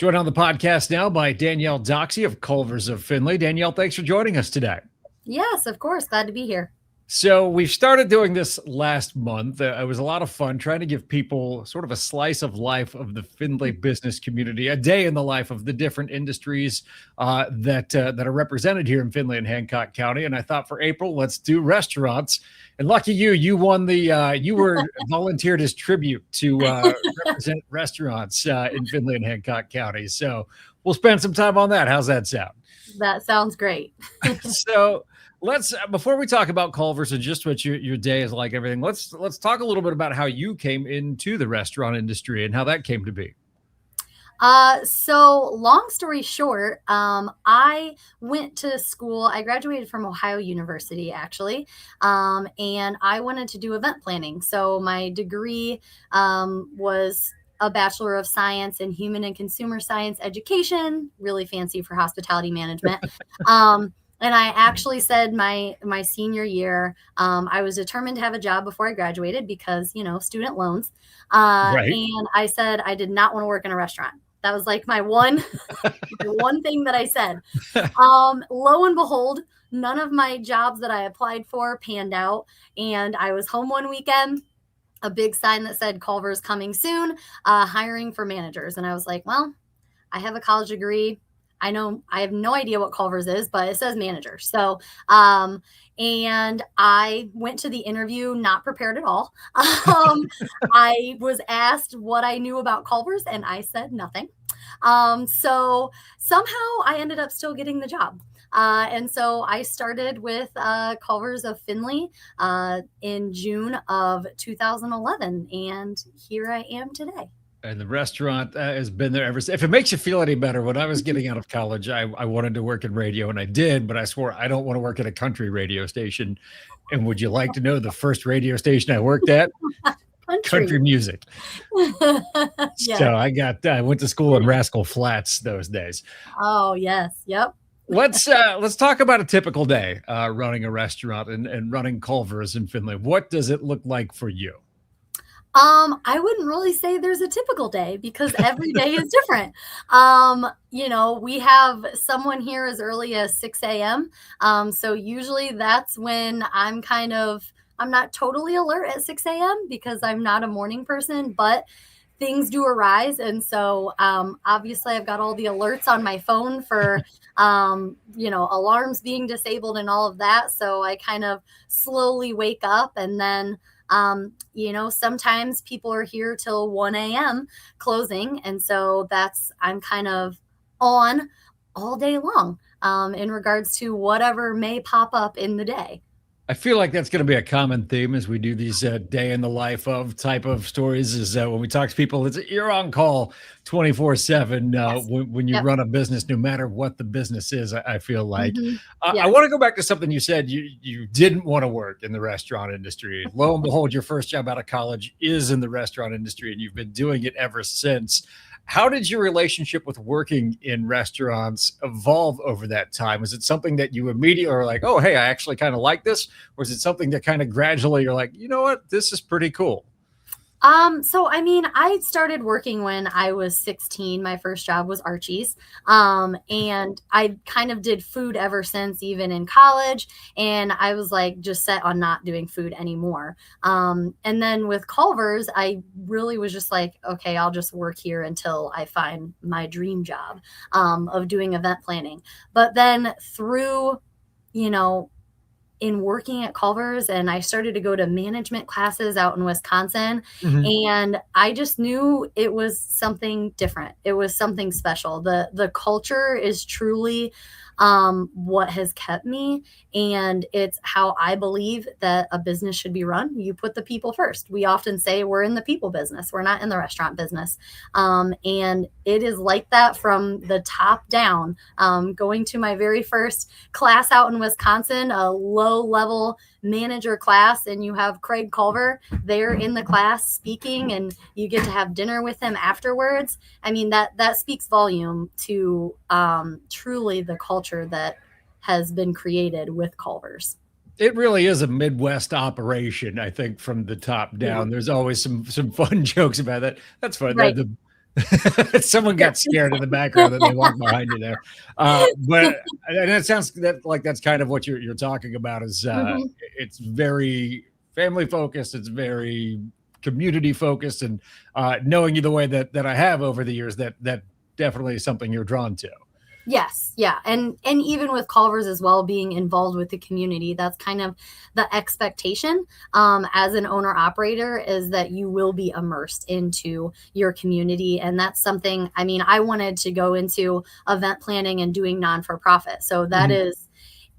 Joined on the podcast now by Danielle Doxsey of Culver's of Findlay. Danielle, thanks for joining us today. Yes, of course. Glad to be here. So we've started doing this last month. It was a lot of fun trying to give people sort of a slice of life of the Findlay business community, a day in the life of the different industries that are represented here in Findlay and Hancock County. And I thought for April, let's do restaurants. And lucky you, you won you were volunteered as tribute to represent restaurants in Findlay and Hancock County. So we'll spend some time on that. How's that sound? That sounds great. So let's before we talk about Culver's and just what your day is like, everything. Let's talk a little bit about how you came into the restaurant industry and how that came to be. So long story short, I went to school. I graduated from Ohio University, actually, and I wanted to do event planning. So my degree was a Bachelor of Science in Human and Consumer Science Education, really fancy for hospitality management. And I actually said my senior year, I was determined to have a job before I graduated because, student loans. Right. And I said I did not want to work in a restaurant. That was like my one thing that I said. Lo and behold, none of my jobs that I applied for panned out. And I was home one weekend, a big sign that said Culver's coming soon, hiring for managers. And I was like, well, I have a college degree. I know I have no idea what Culver's is, but it says manager. So, and I went to the interview not prepared at all. I was asked what I knew about Culver's and I said nothing. So somehow I ended up still getting the job. And so I started with Culver's of Findlay in June of 2011. And here I am today. And the restaurant has been there ever since. If it makes you feel any better, when I was getting out of college, I wanted to work in radio, and I did, but I swore I don't want to work at a country radio station. And would you like to know the first radio station I worked at? Country music. Yeah. So I went to school in Rascal Flats those days. Oh, yes. Yep. Let's talk about a typical day running a restaurant and running Culver's in Findlay. What does it look like for you? I wouldn't really say there's a typical day because every day is different. We have someone here as early as 6 a.m. So usually that's when I'm not totally alert at 6 a.m. because I'm not a morning person, but things do arise. And so, obviously I've got all the alerts on my phone for, alarms being disabled and all of that. So I kind of slowly wake up and then, sometimes people are here till 1 a.m. closing. And so I'm kind of on all day long in regards to whatever may pop up in the day. I feel like that's going to be a common theme as we do these day in the life of type of stories is when we talk to people, you're on call 24/7 Yes. when you Yep. run a business, no matter what the business is, I feel like. Mhm. I Yes. want to go back to something you said. You didn't want to work in the restaurant industry. Lo and behold, your first job out of college is in the restaurant industry, and you've been doing it ever since. How did your relationship with working in restaurants evolve over that time? Was it something that you immediately are like, oh, hey, I actually kind of like this? Or is it something that kind of gradually you're like, you know what, this is pretty cool? I started working when I was 16. My first job was Archie's. And I kind of did food ever since, even in college. And I was like, just set on not doing food anymore. And then with Culver's, I really was just like, okay, I'll just work here until I find my dream job, of doing event planning. But then through, in working at Culver's and I started to go to management classes out in Wisconsin. Mhm. And I just knew it was something different. It was something special. The culture is truly what has kept me. And it's how I believe that a business should be run. You put the people first. We often say we're in the people business. We're not in the restaurant business. And it is like that from the top down. Going to my very first class out in Wisconsin, a low level manager class, and you have Craig Culver there in the class speaking, and you get to have dinner with him afterwards. I mean, that speaks volume to truly the culture that has been created with Culver's. It really is a Midwest operation, I think, from the top down. Yeah. There's always some fun jokes about that. That's fun. Right. Someone got scared in the background that they walked behind you there. But and it sounds like that's kind of what you're talking about is Mhm. it's very family focused, it's very community focused, and knowing you the way that I have over the years, that definitely is something you're drawn to. Yes, yeah, and even with Culver's as well, being involved with the community, that's kind of the expectation as an owner operator is that you will be immersed into your community, and that's something. I mean, I wanted to go into event planning and doing non for profit, so that Mhm. is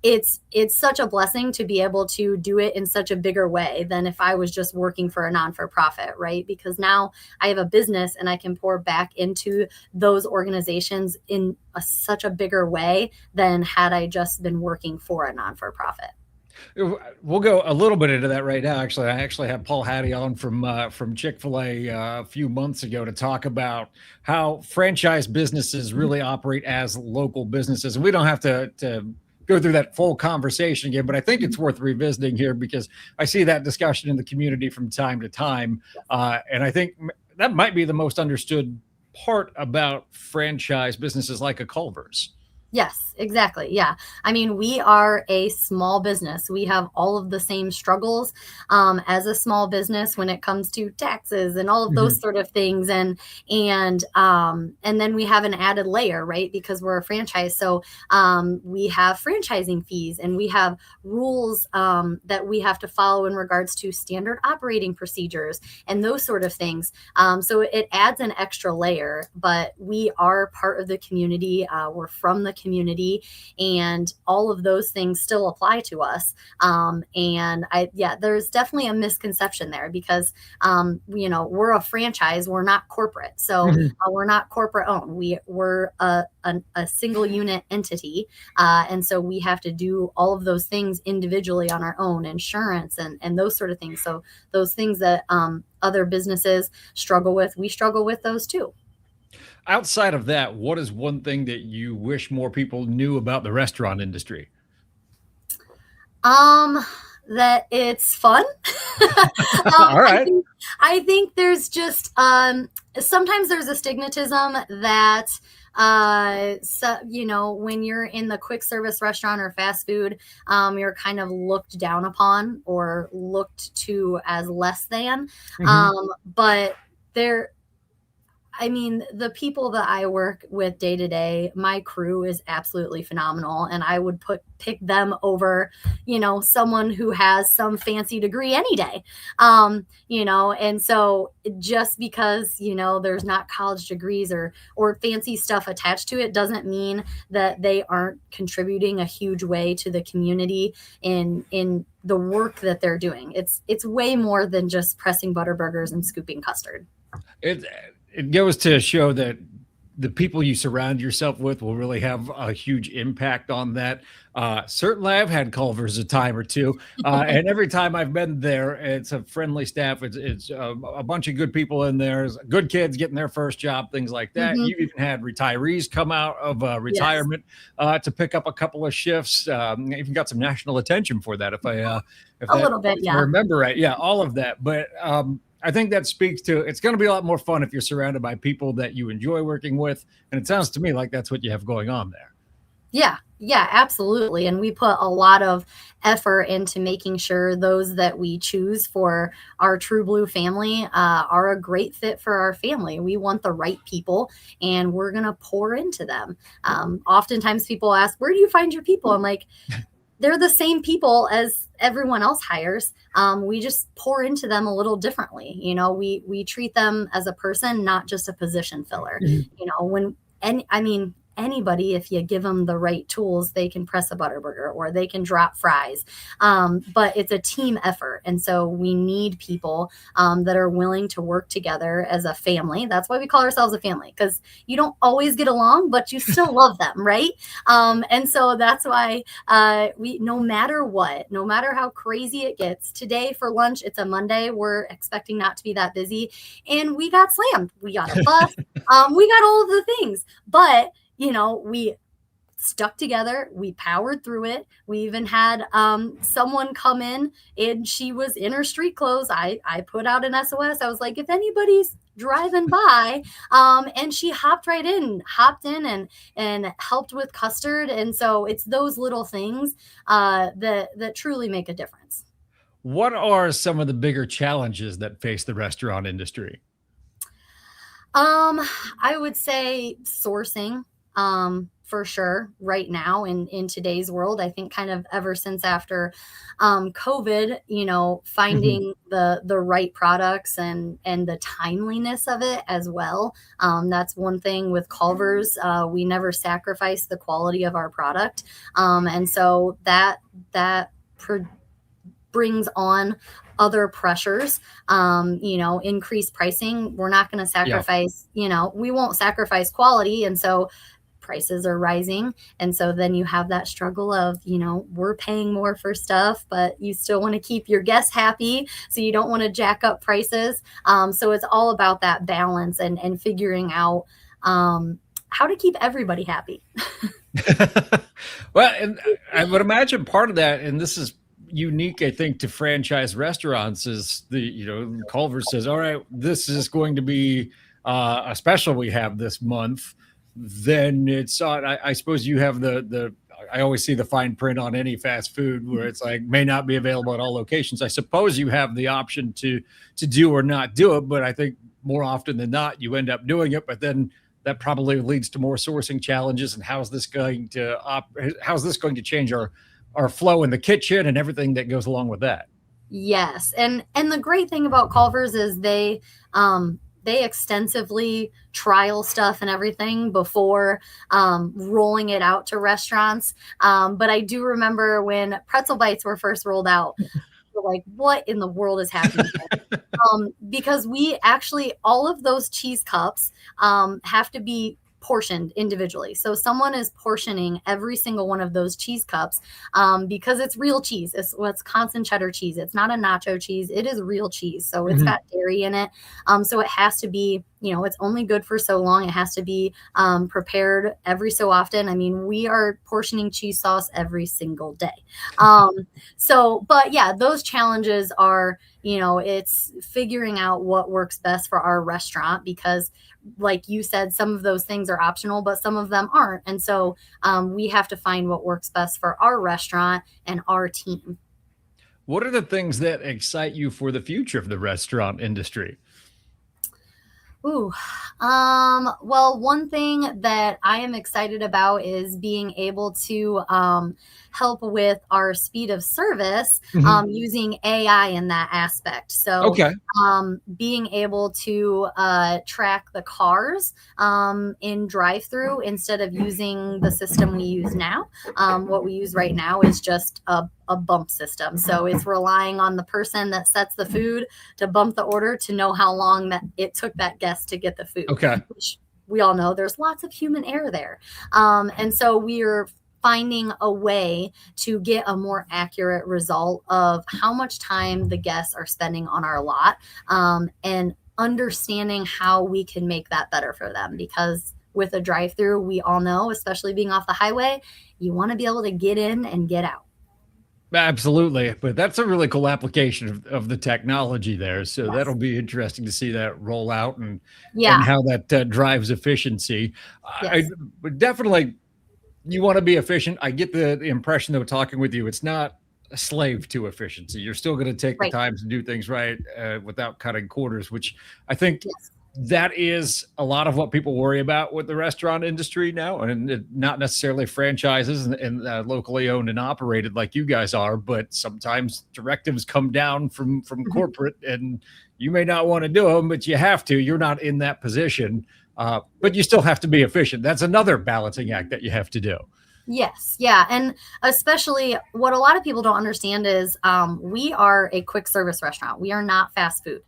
it's such a blessing to be able to do it in such a bigger way than if I was just working for a non for profit, right? Because now I have a business and I can pour back into those organizations in such a bigger way than had I just been working for a non for profit. We'll go a little bit into that right now. Actually, I actually had Paul Hattie on from Chick-fil-A a few months ago to talk about how franchise businesses really operate as local businesses. And we don't have to go through that full conversation again, but I think it's worth revisiting here because I see that discussion in the community from time to time. And I think that might be the most understood part about franchise businesses like a Culver's. Yes, exactly. Yeah. I mean, we are a small business. We have all of the same struggles as a small business when it comes to taxes and all of those Mhm. sort of things. And then we have an added layer, right? Because we're a franchise. So we have franchising fees and we have rules that we have to follow in regards to standard operating procedures and those sort of things. So it adds an extra layer, but we are part of the community. We're from the community, and all of those things still apply to us. Yeah, there's definitely a misconception there because, we're a franchise, we're not corporate. So Mhm. we're not corporate owned. We're a single unit entity. And so we have to do all of those things individually on our own insurance and those sort of things. So those things that other businesses struggle with, we struggle with those too. Outside of that, what is one thing that you wish more people knew about the restaurant industry? Um, that it's fun. All right. I think there's just sometimes there's a stigmatism that so when you're in the quick service restaurant or fast food, you're kind of looked down upon or looked to as less than. Mhm. But there I mean, the people that I work with day to day, my crew is absolutely phenomenal. And I would pick them over, someone who has some fancy degree any day. And so just because, there's not college degrees or fancy stuff attached to it doesn't mean that they aren't contributing a huge way to the community in the work that they're doing. It's way more than just pressing butter burgers and scooping custard. It it goes to show that the people you surround yourself with will really have a huge impact on that. Certainly, I've had Culver's a time or two, and every time I've been there, it's a friendly staff. It's a bunch of good people in there, good kids getting their first job, things like that. Mhm. You've even had retirees come out of Yes. retirement to pick up a couple of shifts. Even got some national attention for that, A little bit, if I yeah. remember right. Yeah, all of that. But I think that speaks to it's going to be a lot more fun if you're surrounded by people that you enjoy working with. And it sounds to me like that's what you have going on there. Yeah. Yeah, absolutely. And we put a lot of effort into making sure those that we choose for our True Blue family are a great fit for our family. We want the right people and we're going to pour into them. Oftentimes people ask, where do you find your people? I'm like, they're the same people as everyone else hires. We just pour into them a little differently. We treat them as a person, not just a position filler. Mhm. When and I mean anybody, if you give them the right tools, they can press a butterburger or they can drop fries. But it's a team effort, and so we need people that are willing to work together as a family. That's why we call ourselves a family because you don't always get along, but you still love them, right? And so that's why we no matter what, no matter how crazy it gets, today for lunch, it's a Monday, we're expecting not to be that busy, and we got slammed, we got a bus, we got all of the things, but we stuck together, we powered through it. We even had someone come in and she was in her street clothes. I put out an SOS. I was like, if anybody's driving by, and she hopped in and helped with custard. And so it's those little things that truly make a difference. What are some of the bigger challenges that face the restaurant industry? Um, I would say sourcing, for sure right now in today's world. I think kind of ever since after COVID, Mhm. finding the right products and the timeliness of it as well. That's one thing with Culver's. We never sacrifice the quality of our product. And so that brings on other pressures, increased pricing. We're not going to Yeah. sacrifice, we won't sacrifice quality. And so prices are rising. And so then you have that struggle of, we're paying more for stuff, but you still want to keep your guests happy. So you don't want to jack up prices. So it's all about that balance and figuring out how to keep everybody happy. Well, and I would imagine part of that, and this is unique, I think, to franchise restaurants, is Culver says, all right, this is going to be a special we have this month. Then it's on, I suppose you have I always see the fine print on any fast food where it's like may not be available at all locations. I suppose you have the option to do or not do it, but I think more often than not, you end up doing it, but then that probably leads to more sourcing challenges. And how's this going to change our flow in the kitchen and everything that goes along with that? Yes, and the great thing about Culver's is they extensively trial stuff and everything before rolling it out to restaurants. But I do remember when pretzel bites were first rolled out, we're like, what in the world is happening here? Because we actually, all of those cheese cups have to be portioned individually. So someone is portioning every single one of those cheese cups because it's real cheese. It's Wisconsin cheddar cheese. It's not a nacho cheese. It is real cheese. So it's Mhm. got dairy in it. So it has to be, it's only good for so long. It has to be prepared every so often. I mean, we are portioning cheese sauce every single day. But yeah, those challenges are, it's figuring out what works best for our restaurant because like you said, some of those things are optional, but some of them aren't. And so we have to find what works best for our restaurant and our team. What are the things that excite you for the future of the restaurant industry? Ooh, well, one thing that I am excited about is being able to help with our speed of service Mhm. using AI in that aspect. So, Okay. being able to track the cars in drive-through instead of using the system we use now. What we use right now is just a bump system. So it's relying on the person that sets the food to bump the order to know how long that it took that guest to get the food, Okay. which we all know there's lots of human error there. And so we're finding a way to get a more accurate result of how much time the guests are spending on our lot and understanding how we can make that better for them because with a drive through, we all know, especially being off the highway, you want to be able to get in and get out. Absolutely. But that's a really cool application of the technology there. So that'll Yes. be interesting to see that roll out and Yeah. how that drives efficiency. I Yes. would definitely, you want to be efficient. I get the impression though, talking with you, it's not a slave to efficiency. You're still going to take the Right. time to do things right without cutting corners, which I think Yes. that is a lot of what people worry about with the restaurant industry now, and not necessarily franchises and locally owned and operated like you guys are, but sometimes directives come down from Mhm. corporate, and you may not want to do them, but you have to. You're not in that position, but you still have to be efficient. That's another balancing act that you have to do. Yes, yeah, and especially what a lot of people don't understand is we are a quick service restaurant. We are not fast food.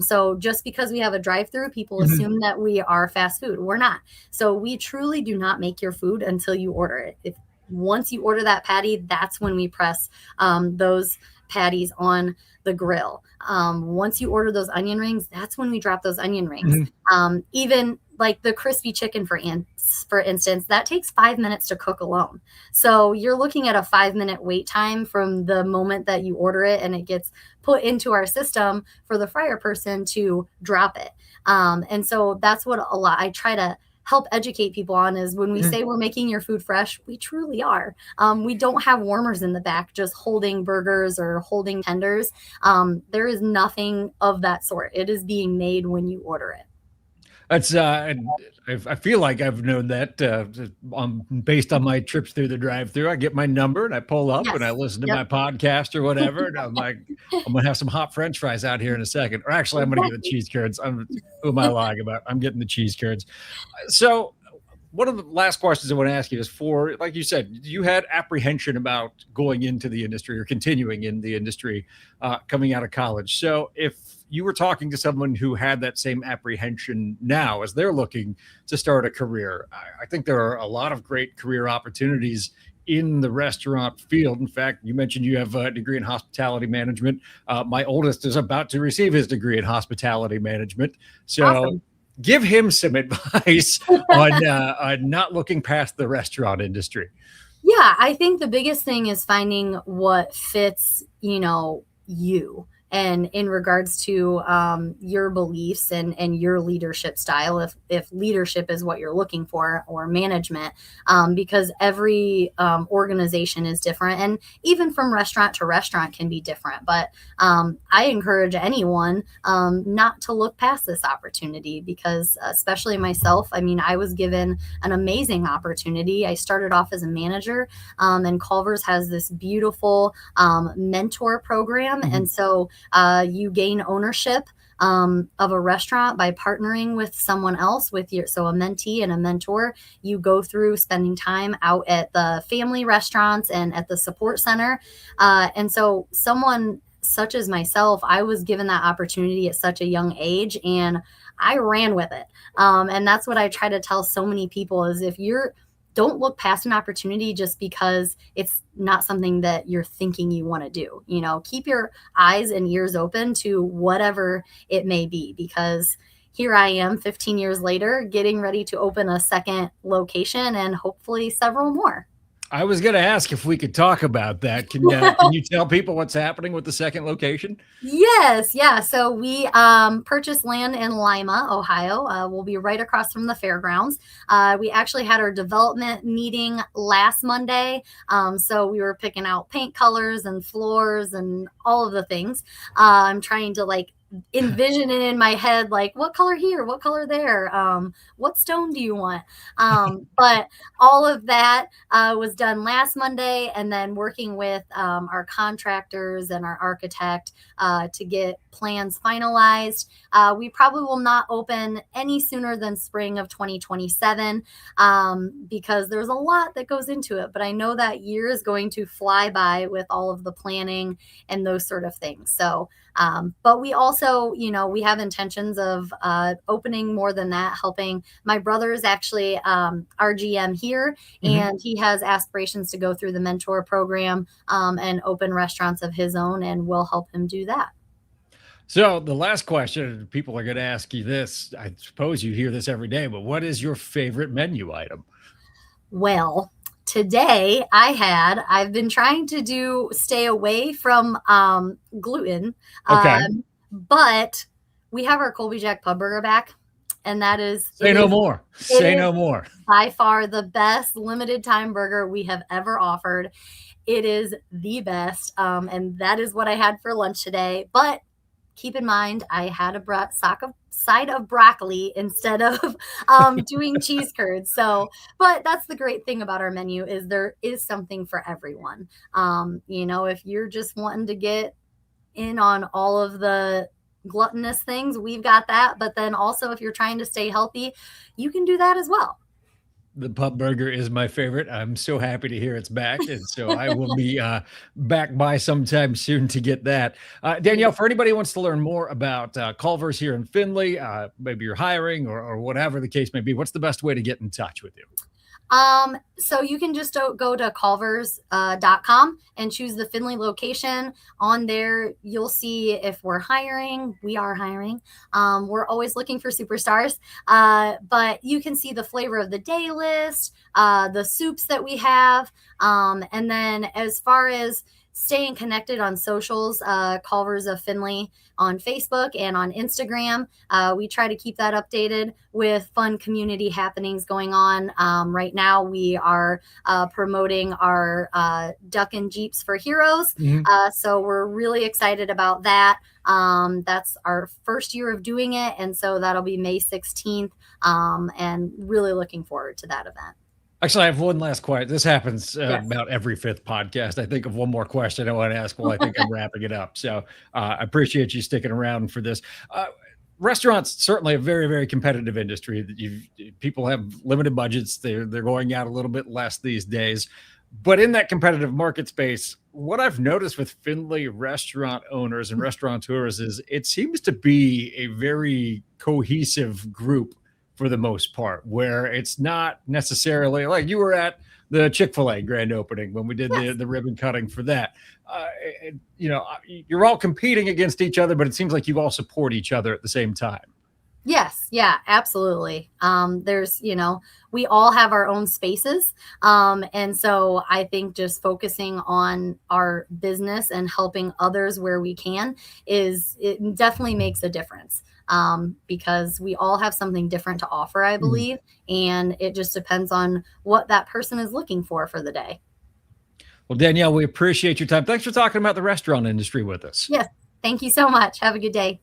So just because we have a drive-through, people Mhm. assume that we are fast food. We're not. So we truly do not make your food until you order it. If once you order that patty, that's when we press those patties on the grill. Once you order those onion rings, that's when we drop those onion rings. Mhm. Even like the crispy chicken for instance, that takes 5 minutes to cook alone. So you're looking at a 5 minute wait time from the moment that you order it and it gets put into our system for the fryer person to drop it. And so that's what a lot I try to help educate people on is when we say we're making your food fresh, we truly are. We don't have warmers in the back just holding burgers or holding tenders. There is nothing of that sort. It is being made when you order it. That's I feel like I've known that based on my trips through the drive-thru. I get my number and I pull up and I Yes. listen to Yep. my podcast or whatever, and I'm like, I'm gonna have some hot French fries out here in a second, or actually, I'm gonna get the Exactly. cheese curds. Who am I lying about? I'm getting the cheese curds. So, one of the last questions I want to ask you is for, like you said, you had apprehension about going into the industry or continuing in the industry coming out of college. So, if you were talking to someone who had that same apprehension now as they're looking to start a career, I think there are a lot of great career opportunities in the restaurant field. In fact, you mentioned you have a degree in hospitality management. My oldest is about to receive his degree in hospitality management. So Awesome. give him some advice on not looking past the restaurant industry. Yeah, I think the biggest thing is finding what fits, you and in regards to your beliefs and your leadership style, if leadership is what you're looking for or management, because every organization is different, and even from restaurant to restaurant can be different. But I encourage anyone not to look past this opportunity because, especially myself, I mean, I was given an amazing opportunity. I started off as a manager, and Culver's has this beautiful mentor program. Mhm. And so you gain ownership of a restaurant by partnering with someone else so a mentee and a mentor. You go through spending time out at the family restaurants and at the support center. And so someone such as myself, I was given that opportunity at such a young age and I ran with it. And that's what I try to tell so many people is if you're don't look past an opportunity just because it's not something that you're thinking you want to do. Keep your eyes and ears open to whatever it may be, because here I am 15 years later getting ready to open a second location and hopefully several more. I was going to ask if we could talk about that. Can you tell people what's happening with the second location? Yes, yeah. So we purchased land in Lima, Ohio. We'll be right across from the fairgrounds. We actually had our development meeting last Monday. So we were picking out paint colors and floors and all of the things. I'm trying to envision it in my head, like what color here, what color there, what stone do you want? But all of that was done last Monday, and then working with our contractors and our architect to get plans finalized. We probably will not open any sooner than spring of 2027 because there's a lot that goes into it. But I know that year is going to fly by with all of the planning and those sort of things. So, but we also, we have intentions of opening more than that, helping. My brother is actually our GM here, Mhm. and he has aspirations to go through the mentor program and open restaurants of his own, and we'll help him do that. So the last question, people are going to ask you this. I suppose you hear this every day, but what is your favorite menu item? Well, today I've been trying to stay away from gluten, Okay. but we have our Colby Jack Pub Burger back, and Say no more. it Say is no more. by far the best limited time burger we have ever offered. It is the best, and that is what I had for lunch today. But keep in mind, I had a side of broccoli instead of doing cheese curds. So, but that's the great thing about our menu is there is something for everyone. If you're just wanting to get in on all of the gluttonous things, we've got that. But then also, if you're trying to stay healthy, you can do that as well. The pub burger is my favorite. I'm so happy to hear it's back, and so I will be back by sometime soon to get that. Danielle, for anybody who wants to learn more about Culver's here in Findlay, maybe you're hiring or whatever the case may be, what's the best way to get in touch with you? So you can just go to culvers.com and choose the Findlay location. On there, you'll see if we're hiring. We are hiring. We're always looking for superstars. But you can see the flavor of the day list, the soups that we have. And then as far as staying connected on socials, Culver's of Findlay on Facebook and on Instagram. We try to keep that updated with fun community happenings going on. Right now, we are promoting our Duck and Jeeps for Heroes. Mhm. So we're really excited about that. That's our first year of doing it. And so that'll be May 16th. And really looking forward to that event. Actually, I have one last question. This happens Yes. about every fifth podcast. I think of one more question I want to ask. Well, I think I'm wrapping it up. So I appreciate you sticking around for this. Uh, Restaurants certainly a very, very competitive industry. That people have limited budgets. They're going out a little bit less these days. But in that competitive market space, what I've noticed with Findlay restaurant owners and restaurateurs is it seems to be a very cohesive group for the most part, where it's not necessarily like you were at the Chick-fil-A grand opening when we did Yes. the ribbon cutting for that. You're all competing against each other, but it seems like you all support each other at the same time. Yes, yeah, absolutely. There's, we all have our own spaces. And so I think just focusing on our business and helping others where we can it definitely makes a difference. Because we all have something different to offer, I Mhm. believe. And it just depends on what that person is looking for the day. Well, Danielle, we appreciate your time. Thanks for talking about the restaurant industry with us. Yes. Thank you so much. Have a good day.